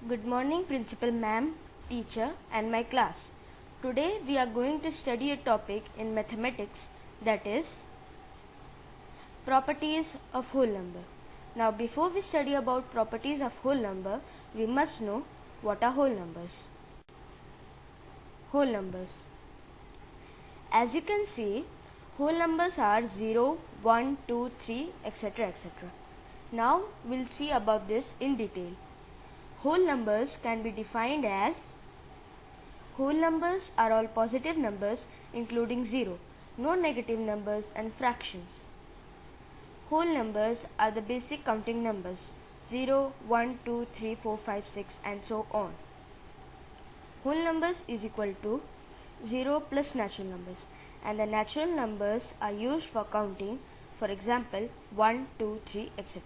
Good morning, Principal Ma'am, teacher and my class. Today we are going to study a topic in mathematics, that is properties of whole number. Now before we study about properties of whole number, we must know what are whole numbers. Whole numbers. As you can see, whole numbers are 0, 1, 2, 3, etc. etc. Now we'll see about this in detail. Whole numbers can be defined as: whole numbers are all positive numbers including 0, no negative numbers and fractions. Whole numbers are the basic counting numbers: 0, 1, 2, 3, 4, 5, 6 and so on. Whole numbers is equal to 0 plus natural numbers, and the natural numbers are used for counting, for example 1, 2, 3, etc.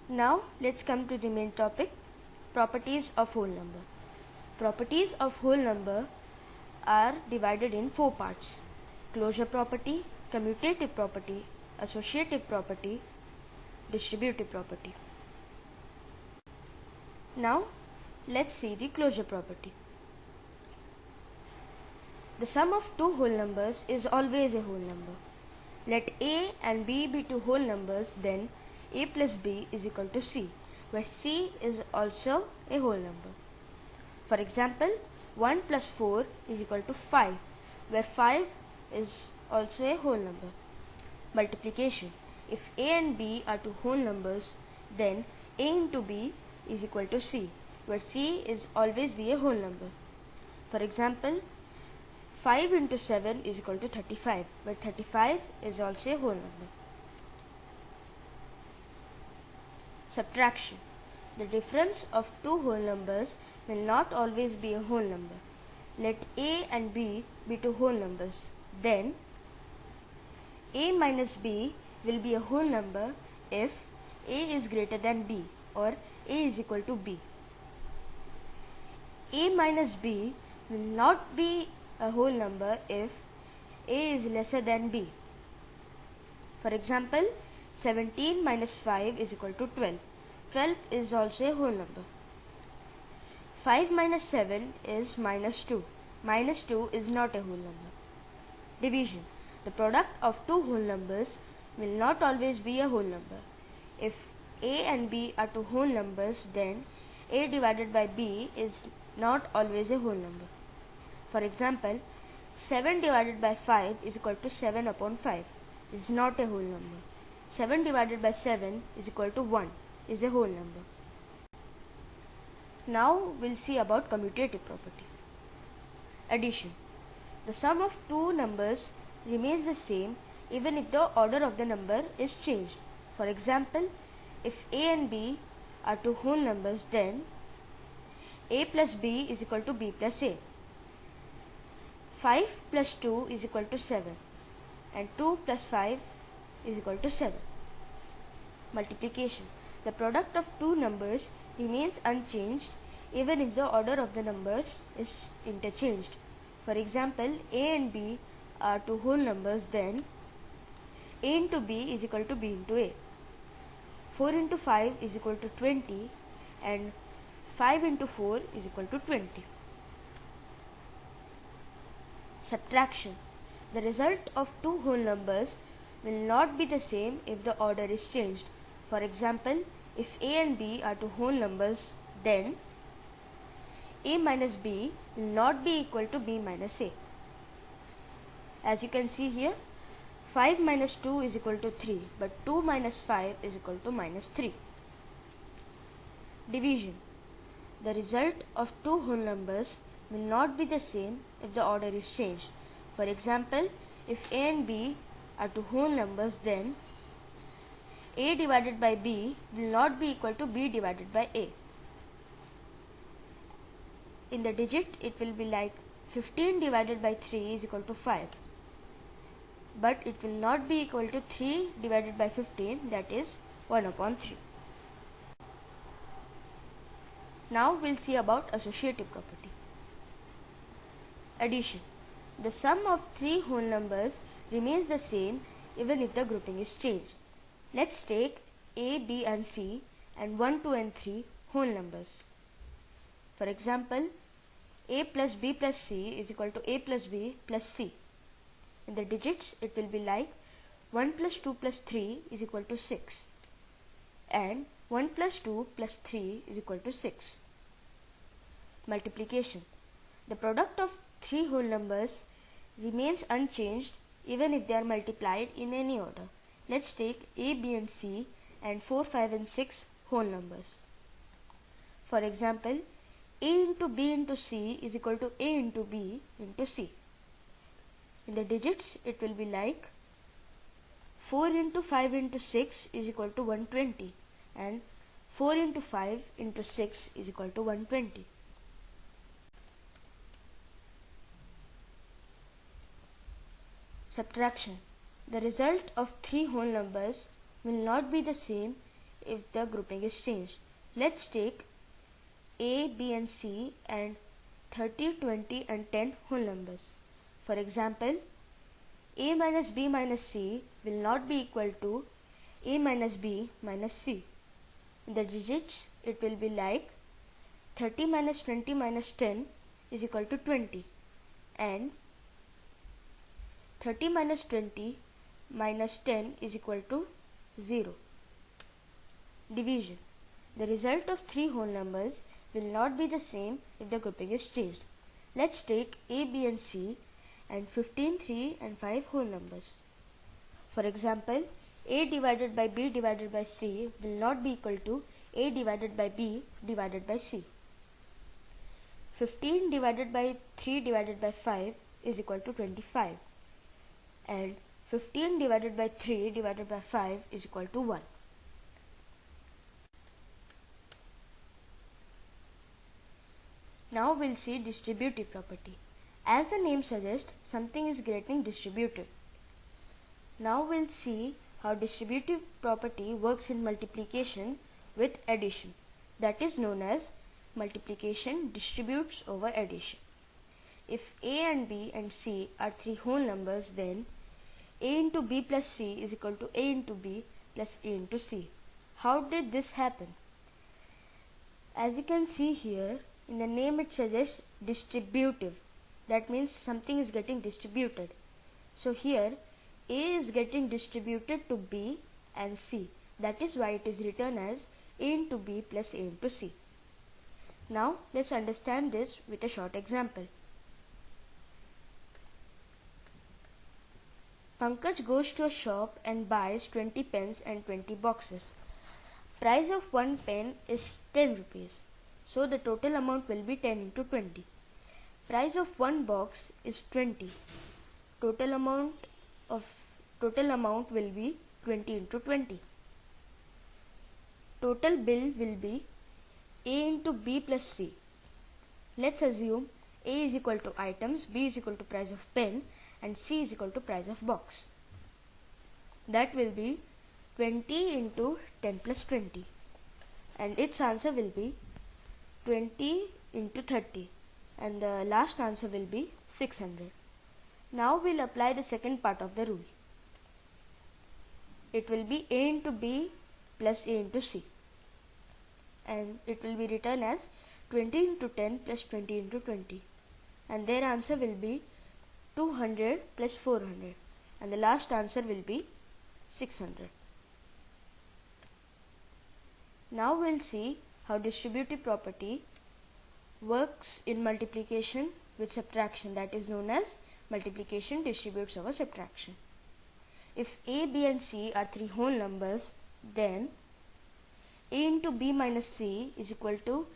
Now let's come to the main topic, properties of whole number. Properties of whole number are divided in 4 parts: closure property, commutative property, associative property, distributive property. Now let's see the closure property. The sum of two whole numbers is always a whole number. Let A and B be two whole numbers, then A plus B is equal to C, where C is also a whole number. For example, 1 plus 4 is equal to 5, where 5 is also a whole number. Multiplication. If A and B are two whole numbers, then A into B is equal to C, where C is always be a whole number. For example, 5 into 7 is equal to 35, where 35 is also a whole number. Subtraction. The difference of two whole numbers will not always be a whole number. Let A and B be two whole numbers, then A minus B will be a whole number if A is greater than B or A is equal to B. A minus B will not be a whole number if A is lesser than B. For example, 17 minus 5 is equal to 12. 12 is also a whole number. 5 minus 7 is minus 2. Minus 2 is not a whole number. Division. The product of two whole numbers will not always be a whole number. If A and B are two whole numbers, then A divided by B is not always a whole number. For example, 7 divided by 5 is equal to 7 upon 5 is not a whole number. 7 divided by 7 is equal to 1 is a whole number. Now we'll see about commutative property. Addition. The sum of two numbers remains the same even if the order of the number is changed. For example, if A and B are two whole numbers, then A plus B is equal to B plus A. 5 plus 2 is equal to 7 and 2 plus 5 is equal to 7. Multiplication. The product of two numbers remains unchanged even if the order of the numbers is interchanged. For example, A and B are two whole numbers, then A into B is equal to B into A. 4 into 5 is equal to 20 and 5 into 4 is equal to 20. Subtraction. The result of two whole numbers will not be the same if the order is changed. For example, if A and B are two whole numbers, then A minus B will not be equal to B minus A. As you can see here, 5 minus 2 is equal to 3, but 2 minus 5 is equal to minus 3. Division. The result of two whole numbers will not be the same if the order is changed. For example, if A and B are two whole numbers, then A divided by B will not be equal to B divided by A. In the digit, it will be like 15 divided by 3 is equal to 5. But it will not be equal to 3 divided by 15, that is 1 upon 3. Now we'll see about associative property. Addition. The sum of three whole numbers remains the same even if the grouping is changed. Let's take A, B and C and 1, 2 and 3 whole numbers. For example, a plus b plus c is equal to a plus b plus c. In the digits it will be like 1 plus 2 plus 3 is equal to 6 and 1 plus 2 plus 3 is equal to 6. Multiplication. The product of three whole numbers remains unchanged even if they are multiplied in any order. Let's take a, b and c and 4, 5 and 6 whole numbers. For example, a into b into c is equal to a into b into c. In the digits it will be like 4 into 5 into 6 is equal to 120 and 4 into 5 into 6 is equal to 120. Subtraction. The result of three whole numbers will not be the same if the grouping is changed. Let's take a, b and c and 30, 20 and 10 whole numbers. For example, a minus b minus c will not be equal to a minus b minus c. In the digits it will be like 30 minus 20 minus 10 is equal to 20 and 30 minus 20 minus 10 is equal to 0. Division. The result of three whole numbers will not be the same if the grouping is changed. Let's take a, b and c and 15, 3 and 5 whole numbers. For example, a divided by b divided by c will not be equal to a divided by b divided by c. 15 divided by 3 divided by 5 is equal to 25 and 15 divided by 3 divided by 5 is equal to 1. Now we'll see distributive property. As the name suggests, something is getting distributed. Now we'll see how distributive property works in multiplication with addition. That is known as multiplication distributes over addition. If a and b and c are three whole numbers, then a into b plus c is equal to a into b plus a into c. How did this happen? As you can see here, in the name it suggests distributive. That means something is getting distributed. So here a is getting distributed to b and c. That is why it is written as a into b plus a into c. Now let's understand this with a short example. Pankaj goes to a shop and buys 20 pens and 20 boxes. Price of one pen is 10 rupees. So the total amount will be 10 into 20. Price of one box is 20. Total amount will be 20 into 20. Total bill will be a into b plus c. Let's assume a is equal to items, b is equal to price of pen and c is equal to price of box. That will be 20 into 10 plus 20 and its answer will be 20 into 30 and the last answer will be 600. Now we'll apply the second part of the rule. It will be a into b plus a into c and it will be written as 20 into 10 plus 20 into 20 and their answer will be 200 plus 400 and the last answer will be 600. Now we'll see how distributive property works in multiplication with subtraction, that is known as multiplication distributes over subtraction. If a, b and c are three whole numbers, then a into b minus c is equal to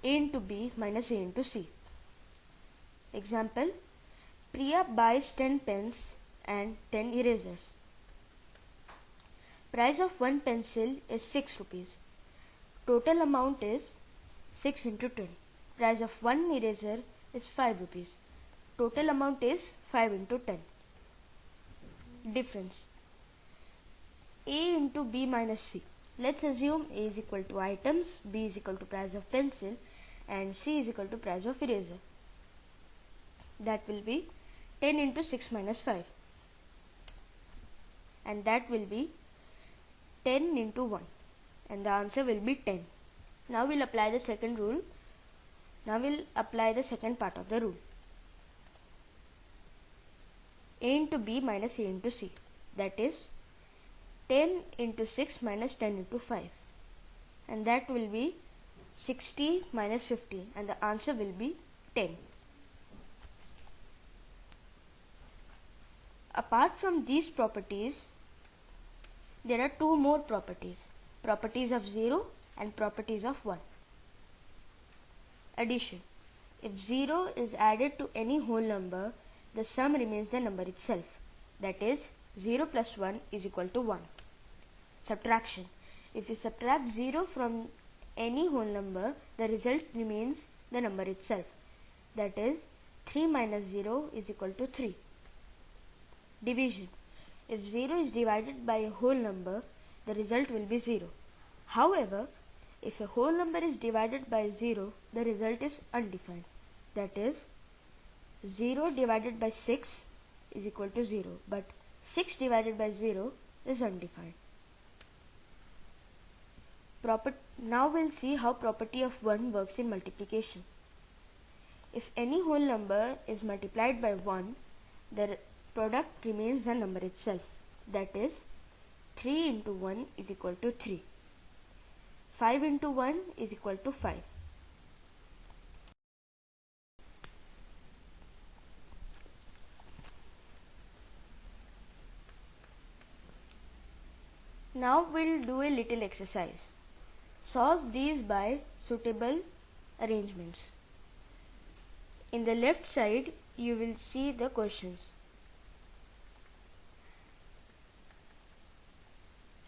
a into b minus a into c. Example, Priya buys 10 pens and 10 erasers. Price of one pencil is 6 rupees. Total amount is 6 into 10. Price of one eraser is 5 rupees. Total amount is 5 into 10. Difference. A into b minus c. Let's assume a is equal to items, b is equal to price of pencil and c is equal to price of eraser. That will be 10 into 6 minus 5 and that will be 10 into 1. and the answer will be 10. Now we'll apply the second rule. Now we'll apply the second part of the rule. A into B minus A into C. That is 10 into 6 minus 10 into 5. And that will be 60 minus 15, and the answer will be 10. Apart from these properties, there are two more properties. Properties of 0 and properties of 1. Addition. If 0 is added to any whole number, the sum remains the number itself. That is 0 plus 1 is equal to 1. Subtraction. If you subtract 0 from any whole number, the result remains the number itself. That is 3 minus 0 is equal to 3. Division. If 0 is divided by a whole number, the result will be 0. However, if a whole number is divided by 0, the result is undefined. That is 0 divided by 6 is equal to 0, but 6 divided by 0 is undefined. Now we'll see how property of 1 works in multiplication. If any whole number is multiplied by 1, the product remains the number itself. That is 3 into 1 is equal to 3. 5 into 1 is equal to 5. Now we'll do a little exercise. Solve these by suitable arrangements. In the left side, you will see the questions,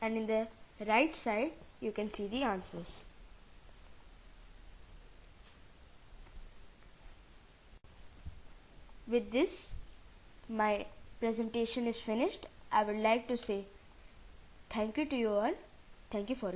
and in the right side, you can see the answers. With this, my presentation is finished. I would like to say thank you to you all. Thank you for